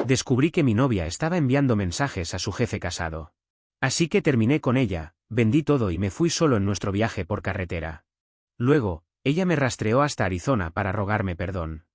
Descubrí que mi novia estaba enviando mensajes a su jefe casado. Así que terminé con ella, vendí todo y me fui solo en nuestro viaje por carretera. Luego, ella me rastreó hasta Arizona para rogarme perdón.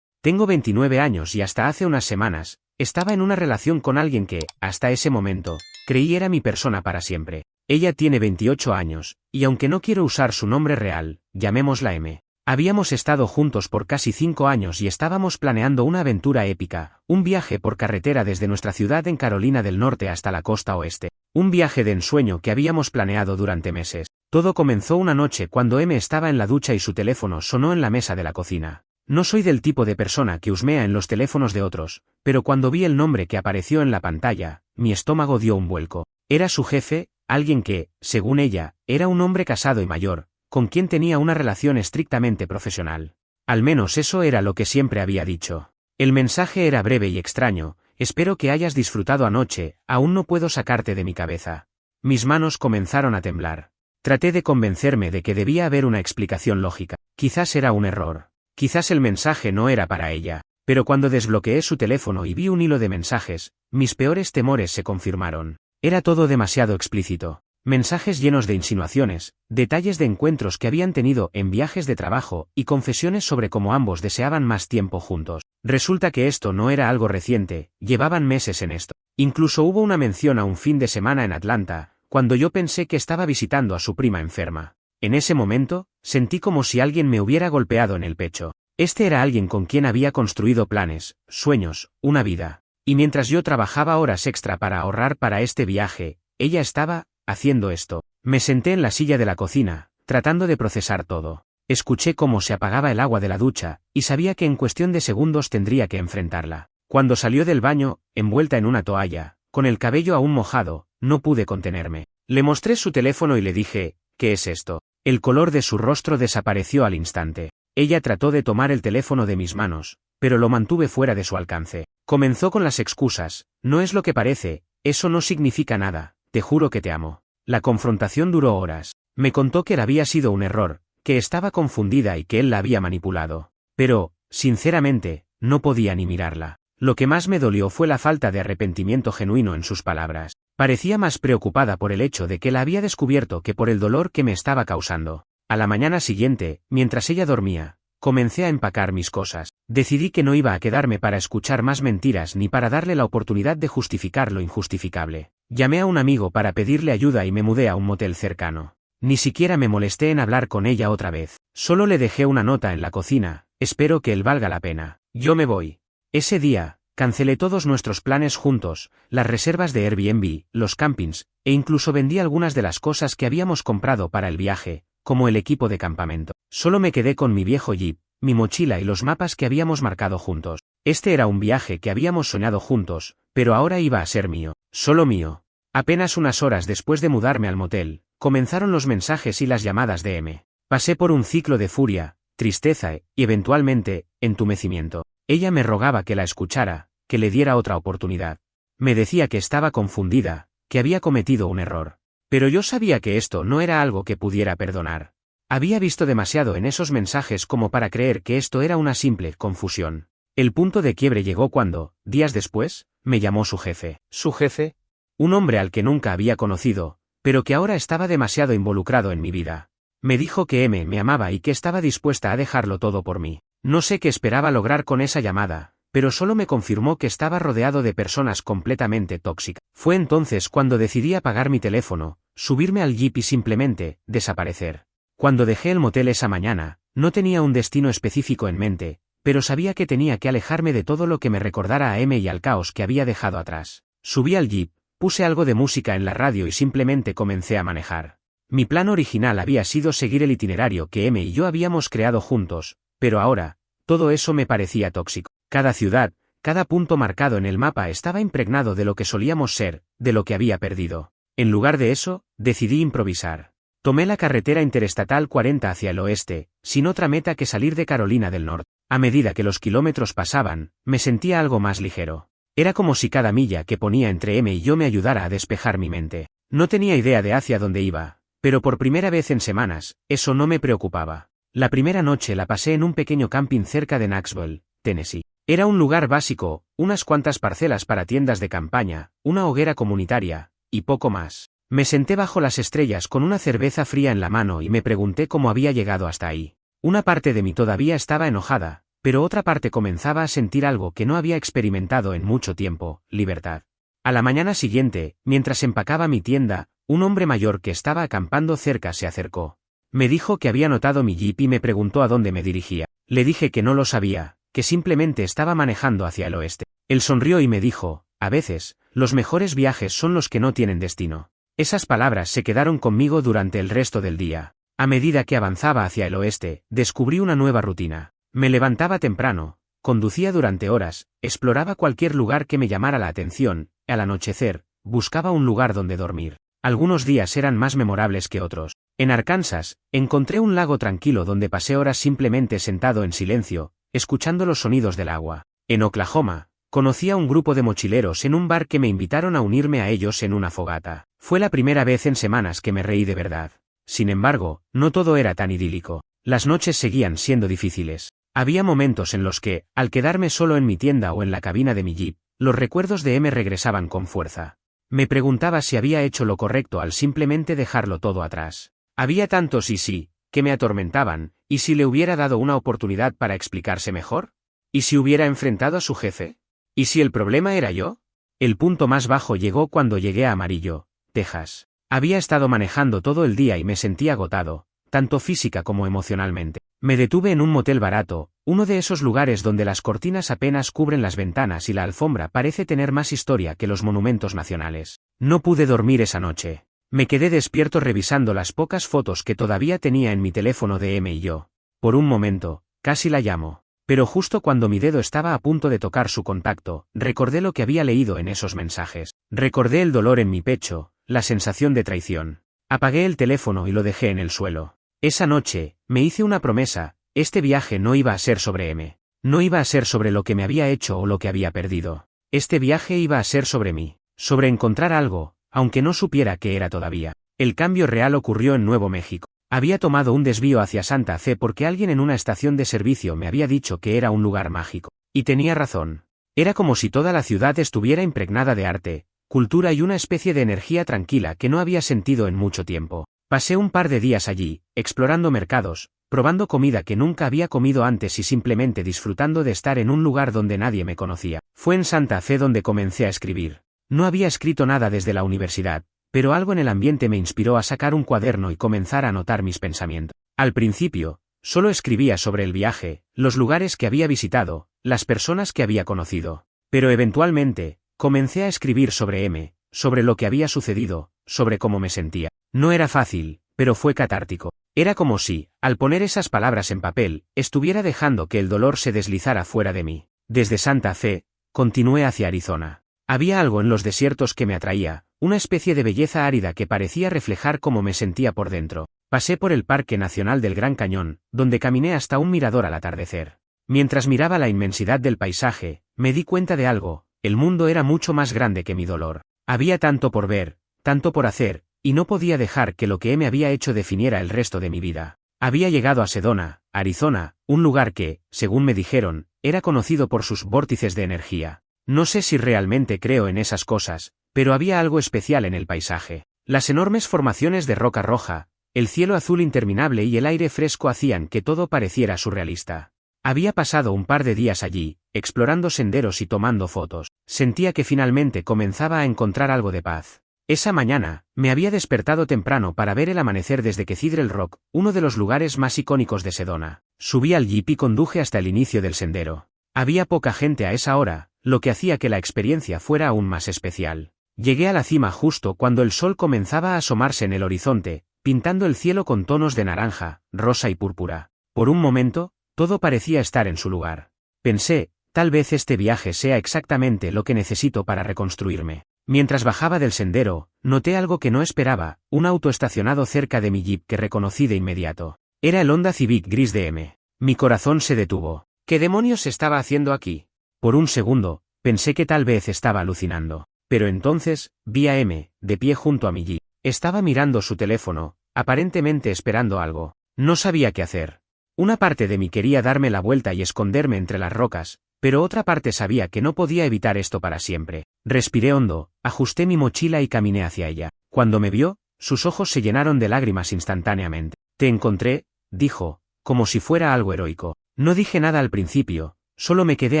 Tengo 29 años y hasta hace unas semanas, estaba en una relación con alguien que, hasta ese momento, creí era mi persona para siempre. Ella tiene 28 años, y aunque no quiero usar su nombre real, llamémosla M. Habíamos estado juntos por casi 5 años y estábamos planeando una aventura épica, un viaje por carretera desde nuestra ciudad en Carolina del Norte hasta la costa oeste. Un viaje de ensueño que habíamos planeado durante meses. Todo comenzó una noche cuando M estaba en la ducha y su teléfono sonó en la mesa de la cocina. No soy del tipo de persona que husmea en los teléfonos de otros, pero cuando vi el nombre que apareció en la pantalla, mi estómago dio un vuelco. Era su jefe, alguien que, según ella, era un hombre casado y mayor, con quien tenía una relación estrictamente profesional. Al menos eso era lo que siempre había dicho. El mensaje era breve y extraño: espero que hayas disfrutado anoche, aún no puedo sacarte de mi cabeza. Mis manos comenzaron a temblar. Traté de convencerme de que debía haber una explicación lógica. Quizás era un error. Quizás el mensaje no era para ella. Pero cuando desbloqueé su teléfono y vi un hilo de mensajes, mis peores temores se confirmaron. Era todo demasiado explícito. Mensajes llenos de insinuaciones, detalles de encuentros que habían tenido en viajes de trabajo y confesiones sobre cómo ambos deseaban más tiempo juntos. Resulta que esto no era algo reciente, llevaban meses en esto. Incluso hubo una mención a un fin de semana en Atlanta, cuando yo pensé que estaba visitando a su prima enferma. En ese momento, sentí como si alguien me hubiera golpeado en el pecho. Este era alguien con quien había construido planes, sueños, una vida. Y mientras yo trabajaba horas extra para ahorrar para este viaje, ella estaba haciendo esto. Me senté en la silla de la cocina, tratando de procesar todo. Escuché cómo se apagaba el agua de la ducha, y sabía que en cuestión de segundos tendría que enfrentarla. Cuando salió del baño, envuelta en una toalla, con el cabello aún mojado, no pude contenerme. Le mostré su teléfono y le dije: ¿qué es esto? El color de su rostro desapareció al instante. Ella trató de tomar el teléfono de mis manos, pero lo mantuve fuera de su alcance. Comenzó con las excusas: no es lo que parece, eso no significa nada, te juro que te amo. La confrontación duró horas. Me contó que había sido un error, que estaba confundida y que él la había manipulado. Pero, sinceramente, no podía ni mirarla. Lo que más me dolió fue la falta de arrepentimiento genuino en sus palabras. Parecía más preocupada por el hecho de que la había descubierto que por el dolor que me estaba causando. A la mañana siguiente, mientras ella dormía, comencé a empacar mis cosas. Decidí que no iba a quedarme para escuchar más mentiras ni para darle la oportunidad de justificar lo injustificable. Llamé a un amigo para pedirle ayuda y me mudé a un motel cercano. Ni siquiera me molesté en hablar con ella otra vez. Solo le dejé una nota en la cocina: espero que él valga la pena. Yo me voy. Ese día, cancelé todos nuestros planes juntos, las reservas de Airbnb, los campings, e incluso vendí algunas de las cosas que habíamos comprado para el viaje, como el equipo de campamento. Solo me quedé con mi viejo Jeep, mi mochila y los mapas que habíamos marcado juntos. Este era un viaje que habíamos soñado juntos, pero ahora iba a ser mío, solo mío. Apenas unas horas después de mudarme al motel, comenzaron los mensajes y las llamadas de M. Pasé por un ciclo de furia, tristeza y, eventualmente, entumecimiento. Ella me rogaba que la escuchara, que le diera otra oportunidad. Me decía que estaba confundida, que había cometido un error. Pero yo sabía que esto no era algo que pudiera perdonar. Había visto demasiado en esos mensajes como para creer que esto era una simple confusión. El punto de quiebre llegó cuando, días después, me llamó su jefe. ¿Su jefe? Un hombre al que nunca había conocido, pero que ahora estaba demasiado involucrado en mi vida. Me dijo que M me amaba y que estaba dispuesta a dejarlo todo por mí. No sé qué esperaba lograr con esa llamada, pero solo me confirmó que estaba rodeado de personas completamente tóxicas. Fue entonces cuando decidí apagar mi teléfono, subirme al jeep y simplemente desaparecer. Cuando dejé el motel esa mañana, no tenía un destino específico en mente, pero sabía que tenía que alejarme de todo lo que me recordara a M y al caos que había dejado atrás. Subí al jeep, puse algo de música en la radio y simplemente comencé a manejar. Mi plan original había sido seguir el itinerario que M y yo habíamos creado juntos, pero ahora, todo eso me parecía tóxico. Cada ciudad, cada punto marcado en el mapa estaba impregnado de lo que solíamos ser, de lo que había perdido. En lugar de eso, decidí improvisar. Tomé la carretera interestatal 40 hacia el oeste, sin otra meta que salir de Carolina del Norte. A medida que los kilómetros pasaban, me sentía algo más ligero. Era como si cada milla que ponía entre M y yo me ayudara a despejar mi mente. No tenía idea de hacia dónde iba, pero por primera vez en semanas, eso no me preocupaba. La primera noche la pasé en un pequeño camping cerca de Knoxville, Tennessee. Era un lugar básico, unas cuantas parcelas para tiendas de campaña, una hoguera comunitaria, y poco más. Me senté bajo las estrellas con una cerveza fría en la mano y me pregunté cómo había llegado hasta ahí. Una parte de mí todavía estaba enojada, pero otra parte comenzaba a sentir algo que no había experimentado en mucho tiempo: libertad. A la mañana siguiente, mientras empacaba mi tienda, un hombre mayor que estaba acampando cerca se acercó. Me dijo que había notado mi jeep y me preguntó a dónde me dirigía. Le dije que no lo sabía, que simplemente estaba manejando hacia el oeste. Él sonrió y me dijo: a veces, los mejores viajes son los que no tienen destino. Esas palabras se quedaron conmigo durante el resto del día. A medida que avanzaba hacia el oeste, descubrí una nueva rutina. Me levantaba temprano, conducía durante horas, exploraba cualquier lugar que me llamara la atención, al anochecer, buscaba un lugar donde dormir. Algunos días eran más memorables que otros. En Arkansas, encontré un lago tranquilo donde pasé horas simplemente sentado en silencio, escuchando los sonidos del agua. En Oklahoma, conocí a un grupo de mochileros en un bar que me invitaron a unirme a ellos en una fogata. Fue la primera vez en semanas que me reí de verdad. Sin embargo, no todo era tan idílico. Las noches seguían siendo difíciles. Había momentos en los que, al quedarme solo en mi tienda o en la cabina de mi jeep, los recuerdos de M regresaban con fuerza. Me preguntaba si había hecho lo correcto al simplemente dejarlo todo atrás. Había tantos y sí, que me atormentaban, ¿y si le hubiera dado una oportunidad para explicarse mejor? ¿Y si hubiera enfrentado a su jefe? ¿Y si el problema era yo? El punto más bajo llegó cuando llegué a Amarillo, Texas. Había estado manejando todo el día y me sentía agotado, tanto física como emocionalmente. Me detuve en un motel barato, uno de esos lugares donde las cortinas apenas cubren las ventanas y la alfombra parece tener más historia que los monumentos nacionales. No pude dormir esa noche. Me quedé despierto revisando las pocas fotos que todavía tenía en mi teléfono de M y yo. Por un momento, casi la llamo. Pero justo cuando mi dedo estaba a punto de tocar su contacto, recordé lo que había leído en esos mensajes. Recordé el dolor en mi pecho, la sensación de traición. Apagué el teléfono y lo dejé en el suelo. Esa noche, me hice una promesa: este viaje no iba a ser sobre M. No iba a ser sobre lo que me había hecho o lo que había perdido. Este viaje iba a ser sobre mí, sobre encontrar algo, aunque no supiera qué era todavía. El cambio real ocurrió en Nuevo México. Había tomado un desvío hacia Santa Fe porque alguien en una estación de servicio me había dicho que era un lugar mágico. Y tenía razón. Era como si toda la ciudad estuviera impregnada de arte, cultura y una especie de energía tranquila que no había sentido en mucho tiempo. Pasé un par de días allí, explorando mercados, probando comida que nunca había comido antes y simplemente disfrutando de estar en un lugar donde nadie me conocía. Fue en Santa Fe donde comencé a escribir. No había escrito nada desde la universidad, pero algo en el ambiente me inspiró a sacar un cuaderno y comenzar a anotar mis pensamientos. Al principio, solo escribía sobre el viaje, los lugares que había visitado, las personas que había conocido. Pero eventualmente, comencé a escribir sobre M, sobre lo que había sucedido, sobre cómo me sentía. No era fácil, pero fue catártico. Era como si, al poner esas palabras en papel, estuviera dejando que el dolor se deslizara fuera de mí. Desde Santa Fe, continué hacia Arizona. Había algo en los desiertos que me atraía, una especie de belleza árida que parecía reflejar cómo me sentía por dentro. Pasé por el Parque Nacional del Gran Cañón, donde caminé hasta un mirador al atardecer. Mientras miraba la inmensidad del paisaje, me di cuenta de algo: el mundo era mucho más grande que mi dolor. Había tanto por ver, tanto por hacer, y no podía dejar que lo que me había hecho definiera el resto de mi vida. Había llegado a Sedona, Arizona, un lugar que, según me dijeron, era conocido por sus vórtices de energía. No sé si realmente creo en esas cosas, pero había algo especial en el paisaje. Las enormes formaciones de roca roja, el cielo azul interminable y el aire fresco hacían que todo pareciera surrealista. Había pasado un par de días allí, explorando senderos y tomando fotos. Sentía que finalmente comenzaba a encontrar algo de paz. Esa mañana, me había despertado temprano para ver el amanecer desde Cathedral Rock, uno de los lugares más icónicos de Sedona. Subí al jeep y conduje hasta el inicio del sendero. Había poca gente a esa hora, lo que hacía que la experiencia fuera aún más especial. Llegué a la cima justo cuando el sol comenzaba a asomarse en el horizonte, pintando el cielo con tonos de naranja, rosa y púrpura. Por un momento, todo parecía estar en su lugar. Pensé: tal vez este viaje sea exactamente lo que necesito para reconstruirme. Mientras bajaba del sendero, noté algo que no esperaba: un auto estacionado cerca de mi jeep que reconocí de inmediato. Era el Honda Civic gris de M. Mi corazón se detuvo. ¿Qué demonios estaba haciendo aquí? Por un segundo, pensé que tal vez estaba alucinando. Pero entonces, vi a M, de pie junto a mi jeep. Estaba mirando su teléfono, aparentemente esperando algo. No sabía qué hacer. Una parte de mí quería darme la vuelta y esconderme entre las rocas, pero otra parte sabía que no podía evitar esto para siempre. Respiré hondo, ajusté mi mochila y caminé hacia ella. Cuando me vio, sus ojos se llenaron de lágrimas instantáneamente. Te encontré, dijo, como si fuera algo heroico. No dije nada al principio, solo me quedé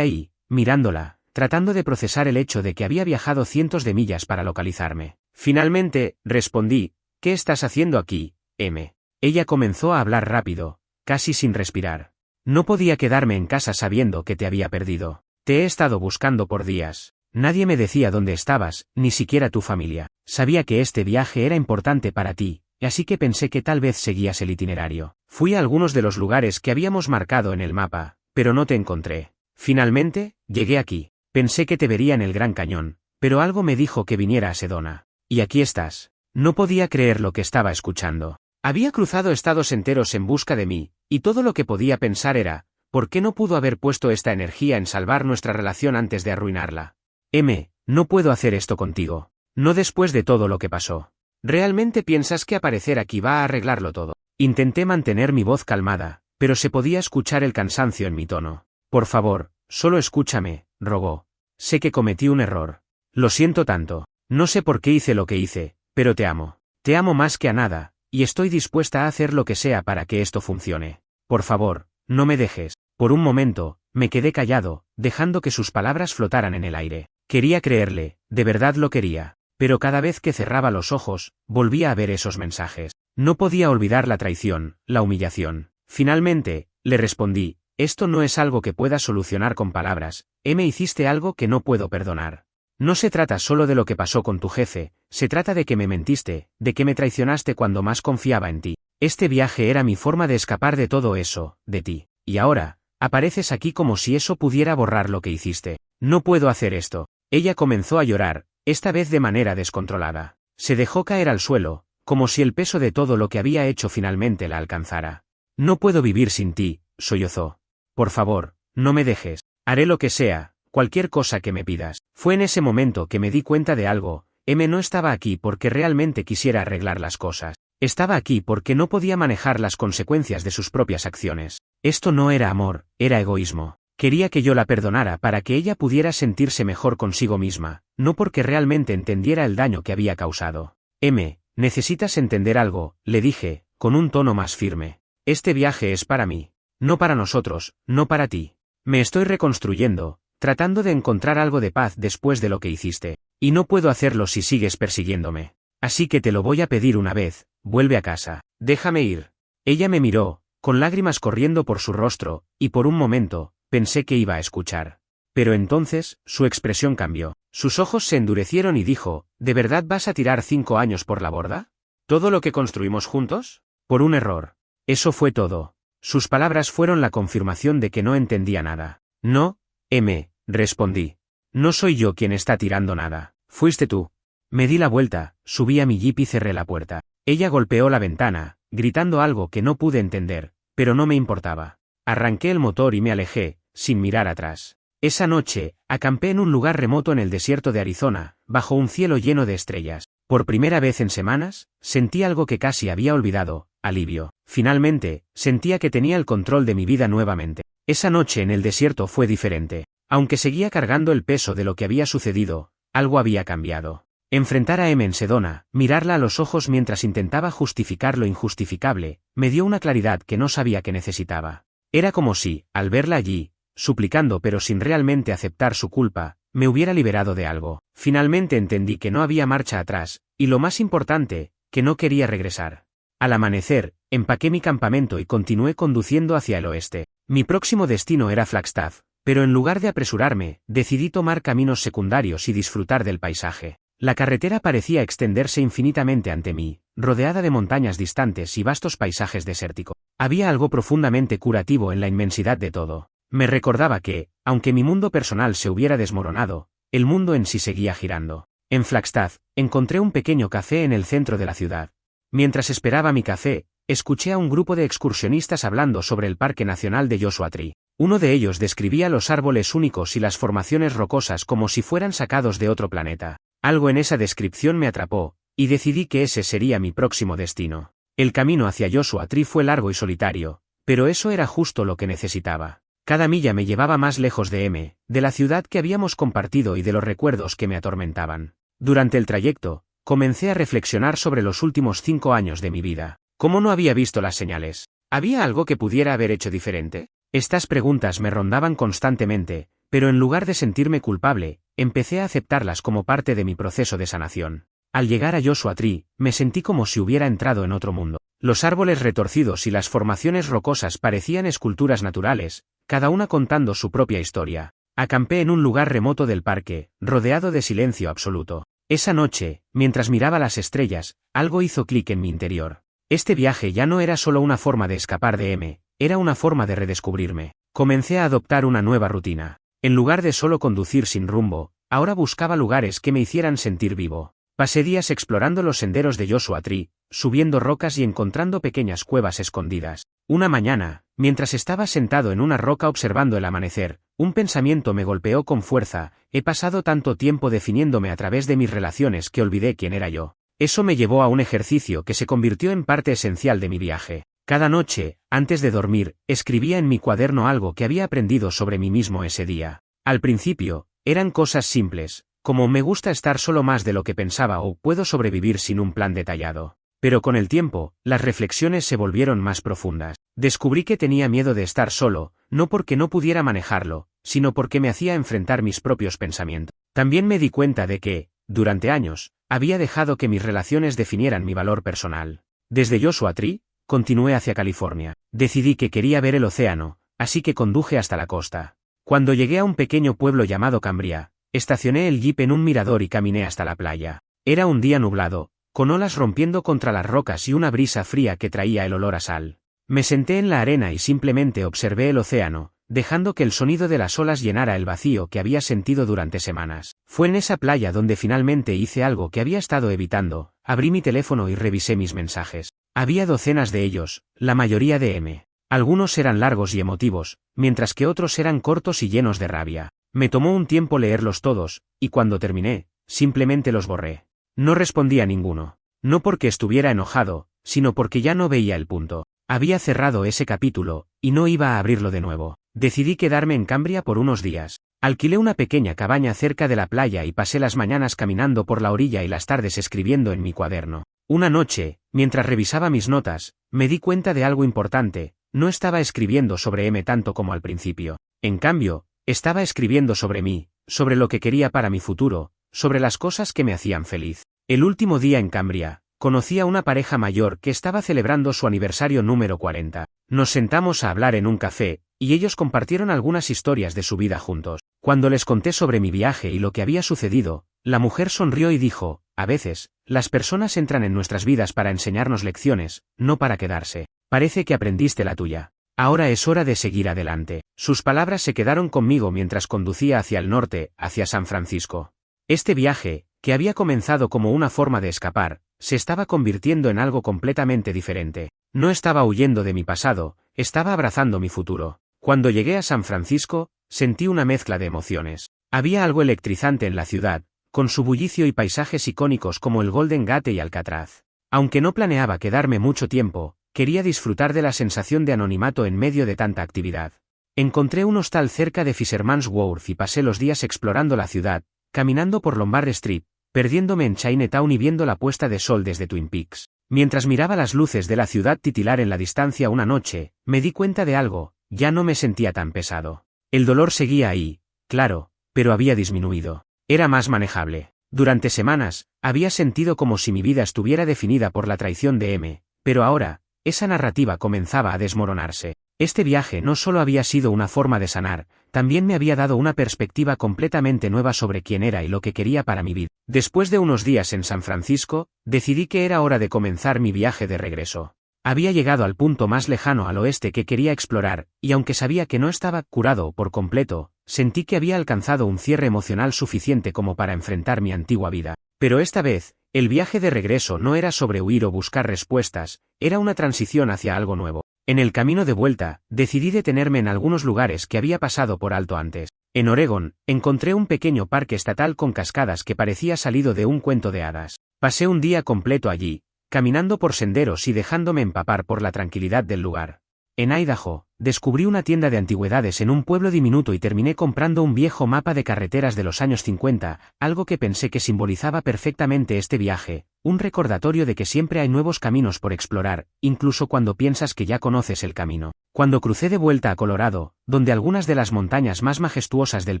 ahí, mirándola, tratando de procesar el hecho de que había viajado cientos de millas para localizarme. Finalmente, respondí, ¿qué estás haciendo aquí, M? Ella comenzó a hablar rápido, casi sin respirar. No podía quedarme en casa sabiendo que te había perdido. Te he estado buscando por días. Nadie me decía dónde estabas, ni siquiera tu familia. Sabía que este viaje era importante para ti, así que pensé que tal vez seguías el itinerario. Fui a algunos de los lugares que habíamos marcado en el mapa, pero no te encontré. Finalmente, llegué aquí. Pensé que te vería en el Gran Cañón, pero algo me dijo que viniera a Sedona. Y aquí estás. No podía creer lo que estaba escuchando. Había cruzado estados enteros en busca de mí, y todo lo que podía pensar era, ¿por qué no pudo haber puesto esta energía en salvar nuestra relación antes de arruinarla? M, no puedo hacer esto contigo. No después de todo lo que pasó. ¿Realmente piensas que aparecer aquí va a arreglarlo todo? Intenté mantener mi voz calmada, pero se podía escuchar el cansancio en mi tono. Por favor, solo escúchame, rogó. Sé que cometí un error. Lo siento tanto. No sé por qué hice lo que hice, pero te amo. Te amo más que a nada, y estoy dispuesta a hacer lo que sea para que esto funcione. Por favor, no me dejes. Por un momento, me quedé callado, dejando que sus palabras flotaran en el aire. Quería creerle, de verdad lo quería, pero cada vez que cerraba los ojos, volvía a ver esos mensajes. No podía olvidar la traición, la humillación. Finalmente, le respondí, esto no es algo que puedas solucionar con palabras, me hiciste algo que no puedo perdonar. No se trata solo de lo que pasó con tu jefe, se trata de que me mentiste, de que me traicionaste cuando más confiaba en ti. Este viaje era mi forma de escapar de todo eso, de ti. Y ahora, apareces aquí como si eso pudiera borrar lo que hiciste. No puedo hacer esto. Ella comenzó a llorar, esta vez de manera descontrolada. Se dejó caer al suelo, como si el peso de todo lo que había hecho finalmente la alcanzara. No puedo vivir sin ti, sollozó. Por favor, no me dejes. Haré lo que sea. Cualquier cosa que me pidas. Fue en ese momento que me di cuenta de algo, M no estaba aquí porque realmente quisiera arreglar las cosas. Estaba aquí porque no podía manejar las consecuencias de sus propias acciones. Esto no era amor, era egoísmo. Quería que yo la perdonara para que ella pudiera sentirse mejor consigo misma, no porque realmente entendiera el daño que había causado. M, necesitas entender algo, le dije, con un tono más firme. Este viaje es para mí. No para nosotros, no para ti. Me estoy reconstruyendo, tratando de encontrar algo de paz después de lo que hiciste, y no puedo hacerlo si sigues persiguiéndome. Así que te lo voy a pedir una vez, vuelve a casa, déjame ir. Ella me miró, con lágrimas corriendo por su rostro, y por un momento, pensé que iba a escuchar. Pero entonces, su expresión cambió. Sus ojos se endurecieron y dijo, ¿de verdad vas a tirar 5 años por la borda? ¿Todo lo que construimos juntos? Por un error. Eso fue todo. Sus palabras fueron la confirmación de que no entendía nada. No, M, respondí. No soy yo quien está tirando nada. Fuiste tú. Me di la vuelta, subí a mi jeep y cerré la puerta. Ella golpeó la ventana, gritando algo que no pude entender, pero no me importaba. Arranqué el motor y me alejé, sin mirar atrás. Esa noche, acampé en un lugar remoto en el desierto de Arizona, bajo un cielo lleno de estrellas. Por primera vez en semanas, sentí algo que casi había olvidado, alivio. Finalmente, sentía que tenía el control de mi vida nuevamente. Esa noche en el desierto fue diferente. Aunque seguía cargando el peso de lo que había sucedido, algo había cambiado. Enfrentar a M en Sedona, mirarla a los ojos mientras intentaba justificar lo injustificable, me dio una claridad que no sabía que necesitaba. Era como si, al verla allí, suplicando pero sin realmente aceptar su culpa, me hubiera liberado de algo. Finalmente entendí que no había marcha atrás, y lo más importante, que no quería regresar. Al amanecer, empaqué mi campamento y continué conduciendo hacia el oeste. Mi próximo destino era Flagstaff, pero en lugar de apresurarme, decidí tomar caminos secundarios y disfrutar del paisaje. La carretera parecía extenderse infinitamente ante mí, rodeada de montañas distantes y vastos paisajes desérticos. Había algo profundamente curativo en la inmensidad de todo. Me recordaba que, aunque mi mundo personal se hubiera desmoronado, el mundo en sí seguía girando. En Flagstaff, encontré un pequeño café en el centro de la ciudad. Mientras esperaba mi café, escuché a un grupo de excursionistas hablando sobre el Parque Nacional de Joshua Tree. Uno de ellos describía los árboles únicos y las formaciones rocosas como si fueran sacados de otro planeta. Algo en esa descripción me atrapó, y decidí que ese sería mi próximo destino. El camino hacia Joshua Tree fue largo y solitario, pero eso era justo lo que necesitaba. Cada milla me llevaba más lejos de de la ciudad que habíamos compartido y de los recuerdos que me atormentaban. Durante el trayecto, comencé a reflexionar sobre los últimos 5 años de mi vida. ¿Cómo no había visto las señales? ¿Había algo que pudiera haber hecho diferente? Estas preguntas me rondaban constantemente, pero en lugar de sentirme culpable, empecé a aceptarlas como parte de mi proceso de sanación. Al llegar a Joshua Tree, me sentí como si hubiera entrado en otro mundo. Los árboles retorcidos y las formaciones rocosas parecían esculturas naturales, cada una contando su propia historia. Acampé en un lugar remoto del parque, rodeado de silencio absoluto. Esa noche, mientras miraba las estrellas, algo hizo clic en mi interior. Este viaje ya no era solo una forma de escapar de era una forma de redescubrirme. Comencé a adoptar una nueva rutina. En lugar de solo conducir sin rumbo, ahora buscaba lugares que me hicieran sentir vivo. Pasé días explorando los senderos de Joshua Tree, subiendo rocas y encontrando pequeñas cuevas escondidas. Una mañana, mientras estaba sentado en una roca observando el amanecer, un pensamiento me golpeó con fuerza: he pasado tanto tiempo definiéndome a través de mis relaciones que olvidé quién era yo. Eso me llevó a un ejercicio que se convirtió en parte esencial de mi viaje. Cada noche, antes de dormir, escribía en mi cuaderno algo que había aprendido sobre mí mismo ese día. Al principio, eran cosas simples, como me gusta estar solo más de lo que pensaba o puedo sobrevivir sin un plan detallado. Pero con el tiempo, las reflexiones se volvieron más profundas. Descubrí que tenía miedo de estar solo, no porque no pudiera manejarlo, sino porque me hacía enfrentar mis propios pensamientos. También me di cuenta de que, durante años, había dejado que mis relaciones definieran mi valor personal. Desde Joshua Tree, continué hacia California. Decidí que quería ver el océano, así que conduje hasta la costa. Cuando llegué a un pequeño pueblo llamado Cambria, estacioné el jeep en un mirador y caminé hasta la playa. Era un día nublado, con olas rompiendo contra las rocas y una brisa fría que traía el olor a sal. Me senté en la arena y simplemente observé el océano, dejando que el sonido de las olas llenara el vacío que había sentido durante semanas. Fue en esa playa donde finalmente hice algo que había estado evitando: abrí mi teléfono y revisé mis mensajes. Había docenas de ellos, la mayoría de Algunos eran largos y emotivos, mientras que otros eran cortos y llenos de rabia. Me tomó un tiempo leerlos todos, y cuando terminé, simplemente los borré. No respondí a ninguno. No porque estuviera enojado, sino porque ya no veía el punto. Había cerrado ese capítulo, y no iba a abrirlo de nuevo. Decidí quedarme en Cambria por unos días. Alquilé una pequeña cabaña cerca de la playa y pasé las mañanas caminando por la orilla y las tardes escribiendo en mi cuaderno. Una noche, mientras revisaba mis notas, me di cuenta de algo importante: no estaba escribiendo sobre tanto como al principio. En cambio, estaba escribiendo sobre mí, sobre lo que quería para mi futuro, sobre las cosas que me hacían feliz. El último día en Cambria, conocí a una pareja mayor que estaba celebrando su aniversario número 40. Nos sentamos a hablar en un café, y ellos compartieron algunas historias de su vida juntos. Cuando les conté sobre mi viaje y lo que había sucedido, la mujer sonrió y dijo: a veces, las personas entran en nuestras vidas para enseñarnos lecciones, no para quedarse. Parece que aprendiste la tuya. Ahora es hora de seguir adelante. Sus palabras se quedaron conmigo mientras conducía hacia el norte, hacia San Francisco. Este viaje, que había comenzado como una forma de escapar, se estaba convirtiendo en algo completamente diferente. No estaba huyendo de mi pasado, estaba abrazando mi futuro. Cuando llegué a San Francisco, sentí una mezcla de emociones. Había algo electrizante en la ciudad, con su bullicio y paisajes icónicos como el Golden Gate y Alcatraz. Aunque no planeaba quedarme mucho tiempo, quería disfrutar de la sensación de anonimato en medio de tanta actividad. Encontré un hostal cerca de Fisherman's Wharf y pasé los días explorando la ciudad, caminando por Lombard Street, perdiéndome en Chinatown y viendo la puesta de sol desde Twin Peaks. Mientras miraba las luces de la ciudad titilar en la distancia una noche, me di cuenta de algo: ya no me sentía tan pesado. El dolor seguía ahí, claro, pero había disminuido. Era más manejable. Durante semanas, había sentido como si mi vida estuviera definida por la traición de pero ahora, esa narrativa comenzaba a desmoronarse. Este viaje no solo había sido una forma de sanar, también me había dado una perspectiva completamente nueva sobre quién era y lo que quería para mi vida. Después de unos días en San Francisco, decidí que era hora de comenzar mi viaje de regreso. Había llegado al punto más lejano al oeste que quería explorar, y aunque sabía que no estaba curado por completo, sentí que había alcanzado un cierre emocional suficiente como para enfrentar mi antigua vida. Pero esta vez, el viaje de regreso no era sobre huir o buscar respuestas, era una transición hacia algo nuevo. En el camino de vuelta, decidí detenerme en algunos lugares que había pasado por alto antes. En Oregón, encontré un pequeño parque estatal con cascadas que parecía salido de un cuento de hadas. Pasé un día completo allí, caminando por senderos y dejándome empapar por la tranquilidad del lugar. En Idaho, descubrí una tienda de antigüedades en un pueblo diminuto y terminé comprando un viejo mapa de carreteras de los años 50, algo que pensé que simbolizaba perfectamente este viaje, un recordatorio de que siempre hay nuevos caminos por explorar, incluso cuando piensas que ya conoces el camino. Cuando crucé de vuelta a Colorado, donde algunas de las montañas más majestuosas del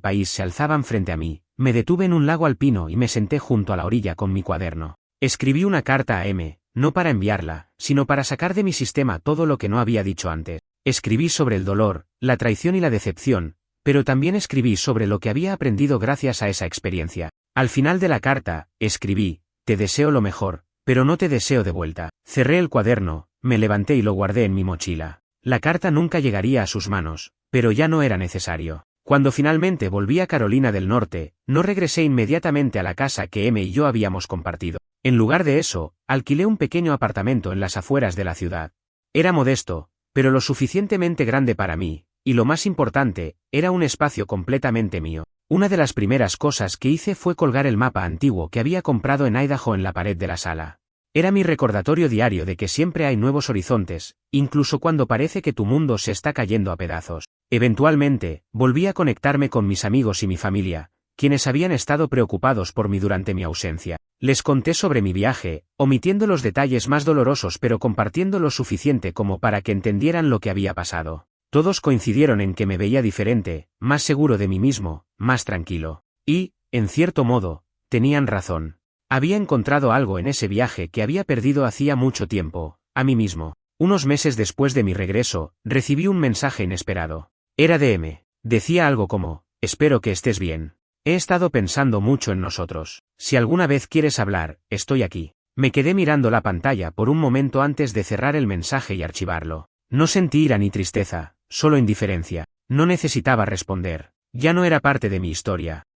país se alzaban frente a mí, me detuve en un lago alpino y me senté junto a la orilla con mi cuaderno. Escribí una carta a M, no para enviarla, sino para sacar de mi sistema todo lo que no había dicho antes. Escribí sobre el dolor, la traición y la decepción, pero también escribí sobre lo que había aprendido gracias a esa experiencia. Al final de la carta, escribí: te deseo lo mejor, pero no te deseo de vuelta. Cerré el cuaderno, me levanté y lo guardé en mi mochila. La carta nunca llegaría a sus manos, pero ya no era necesario. Cuando finalmente volví a Carolina del Norte, no regresé inmediatamente a la casa que M y yo habíamos compartido. En lugar de eso, alquilé un pequeño apartamento en las afueras de la ciudad. Era modesto, pero lo suficientemente grande para mí, y lo más importante, era un espacio completamente mío. Una de las primeras cosas que hice fue colgar el mapa antiguo que había comprado en Idaho en la pared de la sala. Era mi recordatorio diario de que siempre hay nuevos horizontes, incluso cuando parece que tu mundo se está cayendo a pedazos. Eventualmente, volví a conectarme con mis amigos y mi familia, quienes habían estado preocupados por mí durante mi ausencia. Les conté sobre mi viaje, omitiendo los detalles más dolorosos pero compartiendo lo suficiente como para que entendieran lo que había pasado. Todos coincidieron en que me veía diferente, más seguro de mí mismo, más tranquilo. Y, en cierto modo, tenían razón. Había encontrado algo en ese viaje que había perdido hacía mucho tiempo, a mí mismo. Unos meses después de mi regreso, recibí un mensaje inesperado. Era de M. Decía algo como: espero que estés bien. He estado pensando mucho en nosotros. Si alguna vez quieres hablar, estoy aquí. Me quedé mirando la pantalla por un momento antes de cerrar el mensaje y archivarlo. No sentí ira ni tristeza, solo indiferencia. No necesitaba responder. Ya no era parte de mi historia.